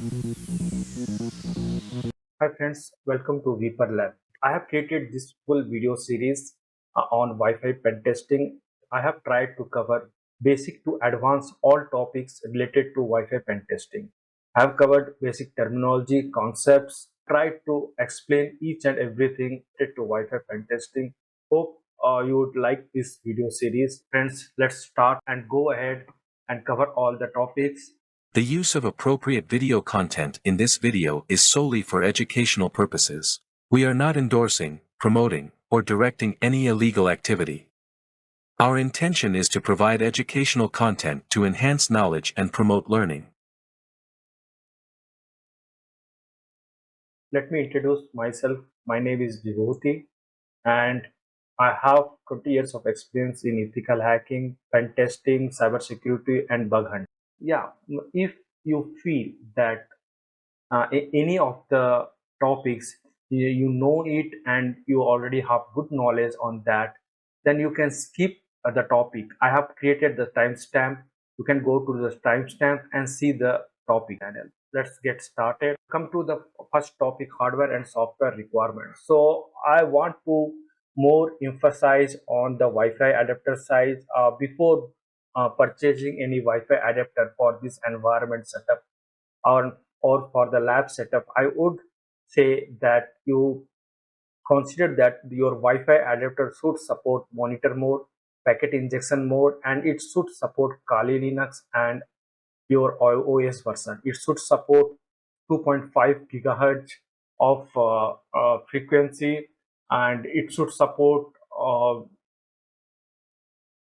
Hi friends, welcome to Viper Lab. I have created this full video series on Wi-Fi pen testing. I have tried to cover basic to advanced all topics related to Wi-Fi pen testing. I have covered basic terminology, concepts, tried to explain each and everything related to Wi-Fi pen testing. Hope you would like this video series. Friends, let's start and go ahead and cover all the topics. The use of appropriate video content in this video is solely for educational purposes. We are not endorsing, promoting, or directing any illegal activity. Our intention is to provide educational content to enhance knowledge and promote learning. Let me introduce myself. My name is Vibhuti and I have 20 years of experience in ethical hacking, pen testing, cybersecurity, and bug hunting. Yeah, if you feel that any of the topics you know it and you already have good knowledge on that, then you can skip the topic. I have created the timestamp. You can go to the timestamp and see the topic channel. Let's get started. Come to the first topic, hardware and software requirements. So I want to more emphasize on the Wi-Fi adapter size before purchasing any Wi-Fi adapter for this environment setup or for the lab setup. I would say that you consider that your Wi-Fi adapter should support monitor mode, packet injection mode, and it should support Kali Linux and your OS version. It should support 2.5 gigahertz of frequency, and it should support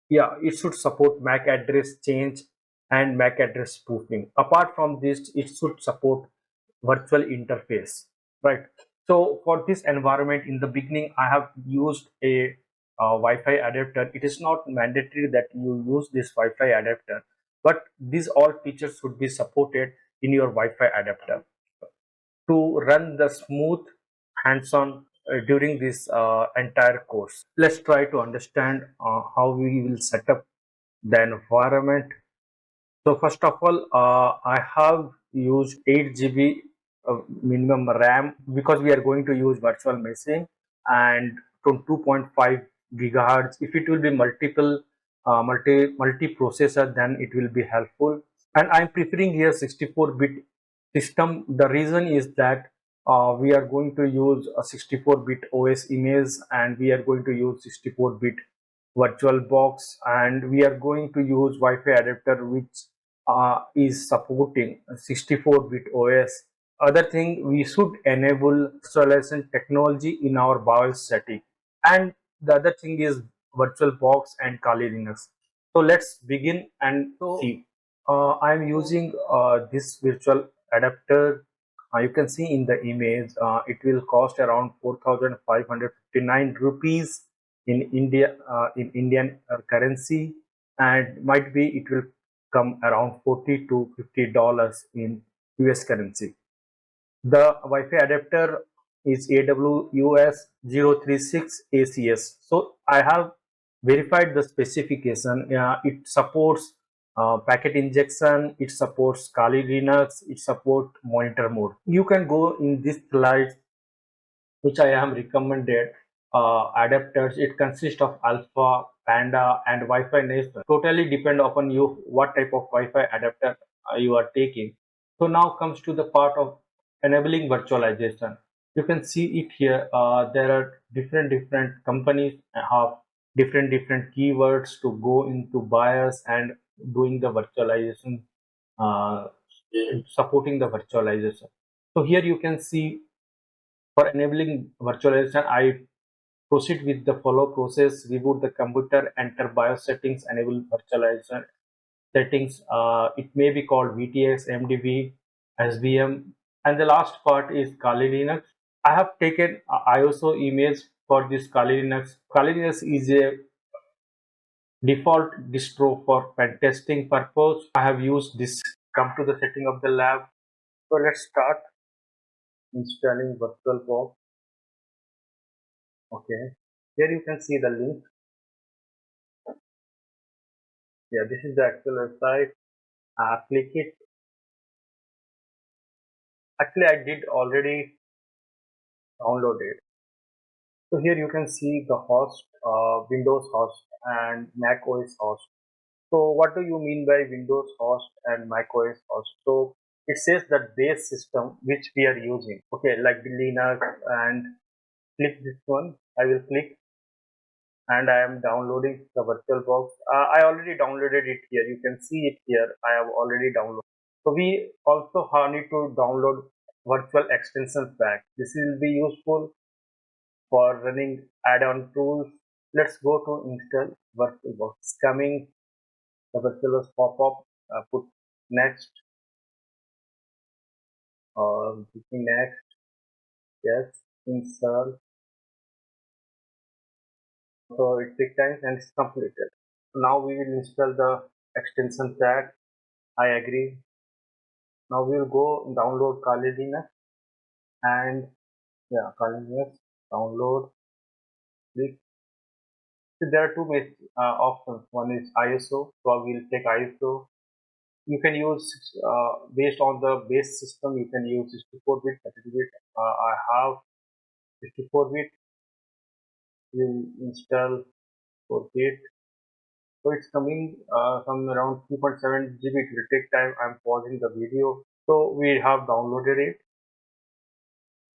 it should support MAC address change and MAC address spoofing. Apart from this, it should support virtual interface, right? So for this environment, in the beginning, I have used a Wi-Fi adapter. It is not mandatory that you use this Wi-Fi adapter, but these all features should be supported in your Wi-Fi adapter to run the smooth hands-on during this entire course. Let's try to understand how we will set up the environment. So first of all, I have used 8 GB minimum RAM because we are going to use virtual machine, and from 2.5 gigahertz. If it will be multi processor, then it will be helpful. And I'm preferring here 64-bit system. The reason is that we are going to use a 64-bit OS image, and we are going to use 64-bit virtual box, and we are going to use Wi-Fi adapter which is supporting 64-bit OS. Other thing, we should enable virtualization technology in our BIOS setting, and the other thing is virtual box and Kali Linux. So let's begin and see. I'm using this virtual adapter. You can see in the image, it will cost around 4,559 rupees in India, in Indian currency, and might be it will come around 40 to $50 in US currency. The Wi-Fi adapter is AWUS 036 ACS. So I have verified the specification. It supports packet injection, it supports Kali Linux, it supports monitor mode. You can go in this slide which I am recommended adapters. It consists of Alpha, Panda, and Wi-Fi Nation. Totally depend upon you what type of Wi-Fi adapter you are taking. So now comes to the part of enabling virtualization. You can see it here. There are different companies have different keywords to go into BIOS and doing the virtualization, uh, supporting the virtualization. So here you can see for enabling virtualization, I proceed with the follow process, reboot the computer, enter BIOS settings, enable virtualization settings. It may be called VTX, MDV, SVM, and the last part is Kali Linux. I have taken ISO image for this Kali Linux. Kali Linux is a default distro for pen testing purpose. I have used this. Come to the setting of the lab. So let's start installing VirtualBox. Okay, here you can see the link. Yeah, this is the actual website. Click it. Actually, I did already download it. So here you can see the host, Windows host and Mac OS host. So what do you mean by Windows host and Mac OS host? So it says that base system which we are using. Okay, like the Linux, and click this one. I will click and I am downloading the virtual box. I already downloaded it here. You can see it here. I have already downloaded. So we also need to download virtual extensions pack. This will be useful for running add-on tools. Let's go to install VirtualBox. It's coming, the VirtualBox pop-up. Put next or next. Yes, install. So it takes time and it's completed. Now we will install the extension pack. I agree. Now we will go download Kali Linux, and yeah, Kali Linux download. Click. So there are two options. One is ISO. So we will take ISO. You can use based on the base system. You can use 64-bit, 32-bit. I have 64-bit. We'll install 4-bit. So it's coming from around 2.7 GB. It will take time. I'm pausing the video. So we have downloaded it.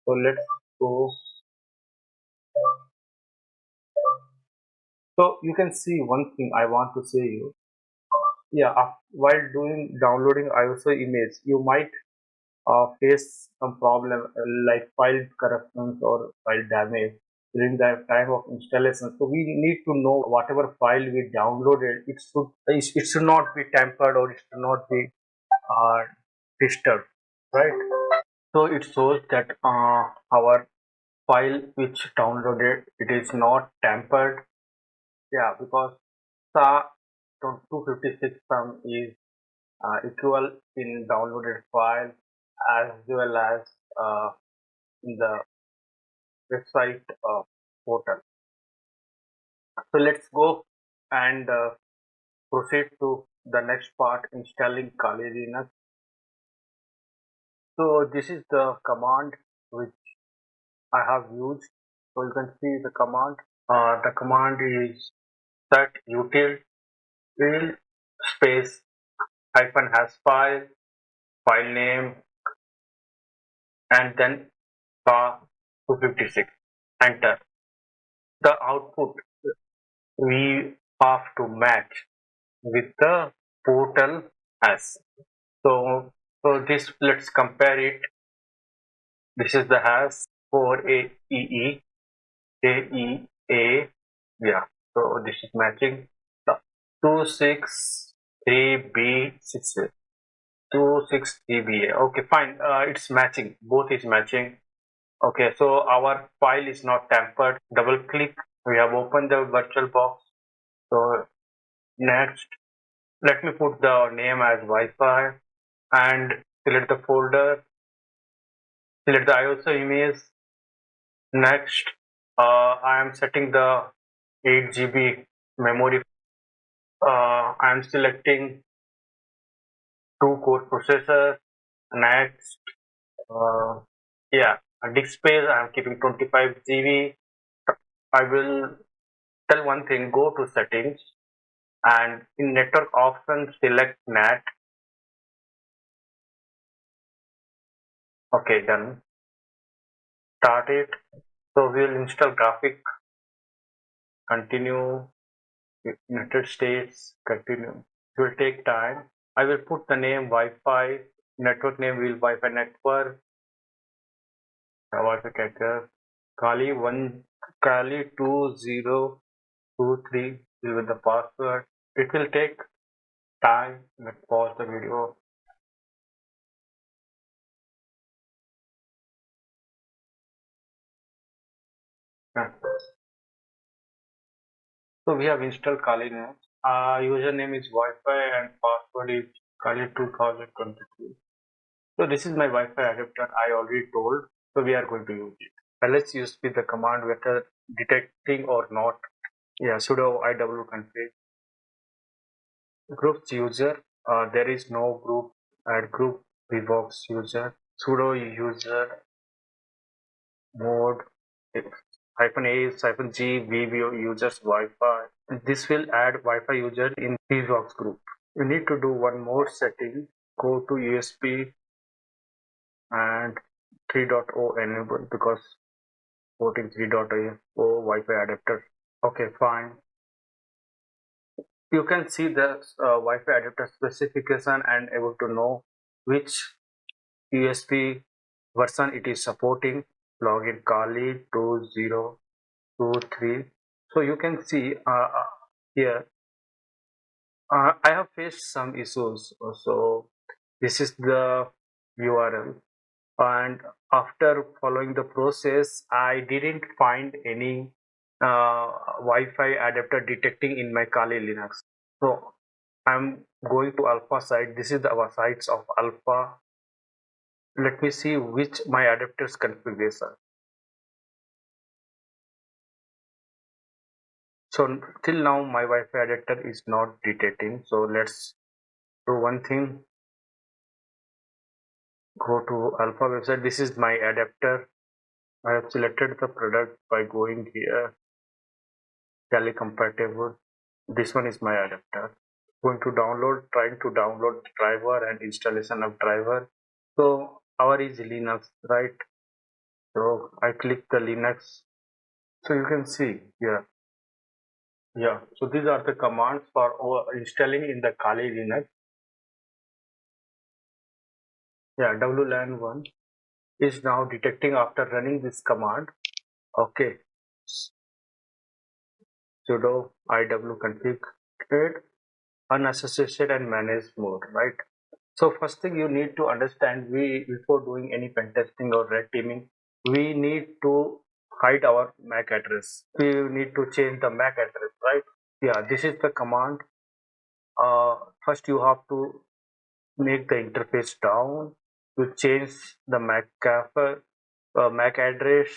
So let's go. So you can see one thing I want to say you. Yeah, while doing downloading ISO image, you might face some problem like file corruptions or file damage during the time of installation. So we need to know whatever file we downloaded, it should not be tampered or it should not be uh, disturbed, right? So it shows that our file which downloaded, it is not tampered. Yeah, because the 256 sum is equal in downloaded file as well as in the website portal. So let's go and proceed to the next part, installing Kali Linux. So this is the command which I have used. So you can see the command. The command is set util will space hyphen has file name, and then star 256. Enter. The output we have to match with the portal has. So this, let's compare it. This is the hash for AEA. Yeah. So this is matching the 263B6. Okay, fine. It's matching. Both is matching. Okay, so our file is not tampered. Double click. We have opened the virtual box. So next, let me put the name as Wi-Fi and select the folder. Select the ISO image. Next, I am setting the 8 GB memory. I am selecting 2-core processor. Next, uh, yeah, disk space I am keeping 25 GB. I will tell one thing, go to settings and in network options select NAT. Okay, done. Start it. So we will install graphic, continue, United States, continue. It will take time. I will put the name Wi-Fi, network name will Wi-Fi network, Wi-Fi catcher, Kali 2023 with the password. It will take time. Let's pause the video. So we have installed Kali now. Username is Wi-Fi and password is Kali 2023. So this is my Wi-Fi adapter I already told. So we are going to use it. Let's use with the command whether detecting or not. Yeah, sudo iw config. Groups user. There is no group. Add group vbox user. sudo user mode -a is -g view users Wi-Fi. This will add Wi-Fi user in Pbox group. You need to do one more setting. Go to USB and 3.0 enable because porting 3.0 Wi-Fi adapter. Okay, fine. You can see the Wi-Fi adapter specification and able to know which USB version it is supporting. Login Kali 2023. So you can see here I have faced some issues. So this is the URL, and after following the process, I didn't find any Wi-Fi adapter detecting in my Kali Linux. So I'm going to Alpha site. This is our sites of Alpha. Let me see which my adapters configuration. So till now my Wi-Fi adapter is not detecting. So let's do one thing. Go to Alpha website. This is my adapter. I have selected the product by going here. Tally compatible. This one is my adapter. Going to download, trying to download driver and installation of driver. So our is Linux, right? So I click the Linux. So you can see here. Yeah. So these are the commands for installing in the Kali Linux. Yeah, WLAN 1 is now detecting after running this command. Okay. Sudo iw config unassociated and manage mode, right? So first thing you need to understand, we before doing any pen testing or red teaming, we need to hide our MAC address. We need to change the MAC address, right? Yeah, this is the command. First you have to make the interface down to change the MAC address.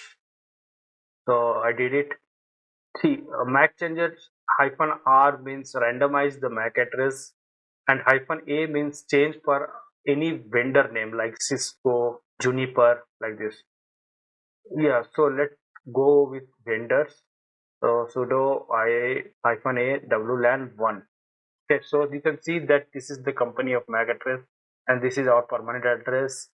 So I did it. See, MAC changes -r means randomize the MAC address, and -a means change for any vendor name like Cisco, Juniper, like this. Yeah, so let's go with vendors. So sudo -a wlan 1. Okay, so you can see that this is the company of MAC address and this is our permanent address.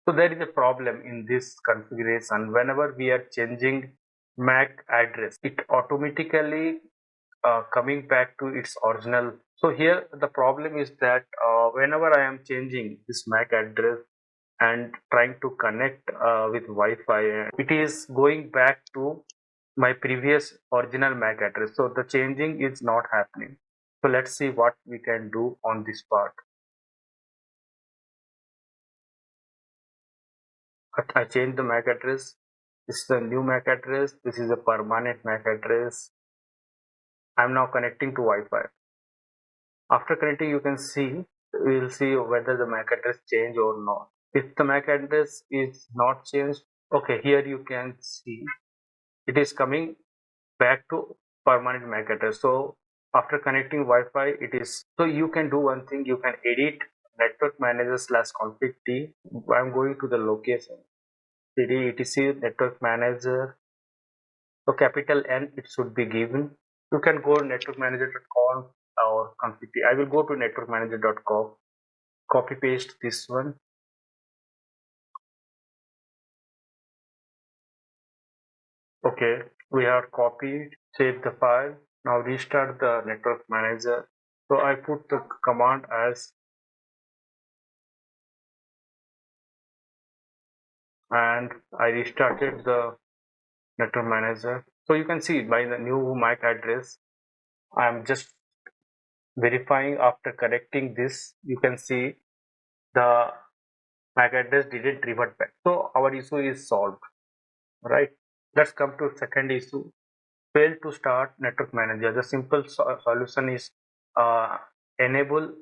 So there is a problem in this configuration. Whenever we are changing MAC address, it automatically coming back to its original. So here the problem is that whenever I am changing this MAC address and trying to connect with Wi-Fi, it is going back to my previous original MAC address. So the changing is not happening. So let's see what we can do on this part. I changed the MAC address. This is the new MAC address. This is a permanent MAC address. I'm now connecting to Wi-Fi. After connecting, you can see, we'll see whether the MAC address changed or not. If the MAC address is not changed, okay, here you can see it is coming back to permanent MAC address. So after connecting Wi-Fi, it is, so you can do one thing, you can edit network manager /config t. I'm going to the location, cd etc network manager. So capital N it should be given. You can go network manager.com or config t. I will go to network manager.com, copy paste this one. Okay, we have copied, save the file. Now restart the network manager. So I put the command as, and I restarted the network manager. So you can see by the new MAC address, I am just verifying after connecting this. You can see the MAC address didn't revert back. So our issue is solved, right? Let's come to second issue. Fail to start network manager. The simple solution is enable,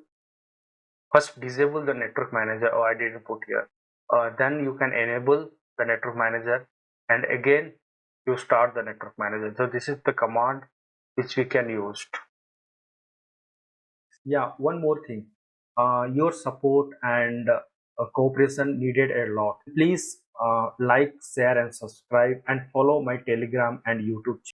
first disable the network manager. Oh, I didn't put here. Then you can enable the network manager and again you start the network manager. So this is the command which we can use. Yeah, one more thing. Your support and cooperation needed a lot. Please like, share and subscribe, and follow my Telegram and YouTube channel.